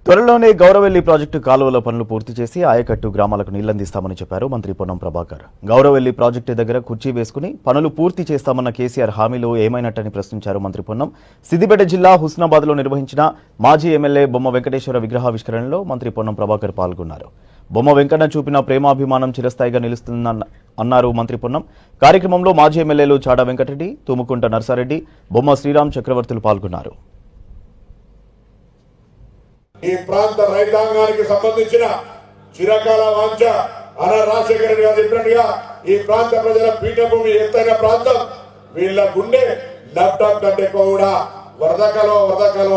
త్వరలోనే గౌరవెల్లి ప్రాజెక్టు కాలువల పనులు పూర్తి చేసి ఆయకట్టు గ్రామాలకు నీళ్లందిస్తామని చెప్పారు మంత్రి పొన్నం ప్రభాకర్. గౌరవెల్లి ప్రాజెక్టు దగ్గర కుర్చీ వేసుకుని పనులు పూర్తి చేస్తామన్న కేసీఆర్ హామీలు ఏమైనట్టని ప్రశ్నించారు మంత్రి పొన్నం. సిద్దిపేట జిల్లా హుస్నాబాద్లో నిర్వహించిన మాజీ ఎమ్మెల్యే బొమ్మ వెంకటేశ్వర విగ్రహావిష్కరణలో మంత్రి పొన్నం ప్రభాకర్ పాల్గొన్నారు. బొమ్మ వెంకన్న చూపిన ప్రేమాభిమానం చిరస్థాయిగా నిలుస్తుందన్నారు మంత్రి పొన్నం. కార్యక్రమంలో మాజీ ఎమ్మెల్యేలు చాడా వెంకటరెడ్డి, తుముకుంట నర్సారెడ్డి, బొమ్మ శ్రీరామ్ చక్రవర్తులు పాల్గొన్నారు. ఈ ప్రాంత రైతాంగానికి సంబంధించిన చిరకాల వాంఛ అన రాజశేఖర రెడ్డి గారు చెప్పినట్టుగా ఈ ప్రాంత ప్రజల పీఠభూమి ఎత్తైన ప్రాంతం. వీళ్ళ గుండె ల్యాప్టాప్ కంటే ఎక్కువ కూడా వరదకాలం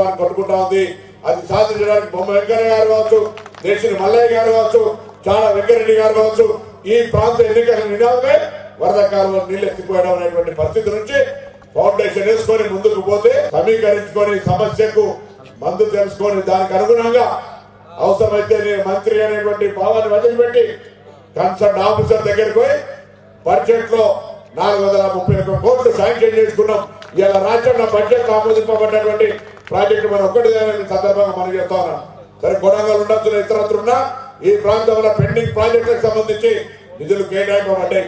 అని కొట్టుకుంటా ఉంది. అది సాధించడానికి బొమ్మ వెంకయ్య గారు కావచ్చు, దేశిని మల్లయ్య గారు కావచ్చు, చాడ వెంకరెడ్డి గారు కావచ్చు, ఈ ప్రాంత ఎన్నికల నినాదమే వరదకాలం నీళ్ళు ఎత్తిపోయడం అనేటువంటి పరిస్థితి నుంచి ఫౌండేషన్ వేసుకొని ముందుకు పోతే సమీకరించుకొని సమస్యకు మందు తెలుసుకొని దానికి అనుగుణంగా అవసరమైతే నేను మంత్రి అనేటువంటి భావాన్ని వదిలిపెట్టి కన్సర్న్ ఆఫీసర్ దగ్గరికి పోయి బడ్జెట్ లో 431 కోట్లు శాంక్షన్ చేసుకున్నాం. ఇలా రాజ్యాంగ బడ్జెట్ ఆమోదింపబడినటువంటి ప్రాజెక్టు మనం ఒక్కటి సందర్భంగా మనం చేస్తా ఉన్నాం. సరే కొడంగల్ ఉండొచ్చు, ఇతరత్రున్నా ఈ ప్రాంతంలో పెండింగ్ ప్రాజెక్టులకు సంబంధించి నిధులు కేటాయింపబడ్డాయి.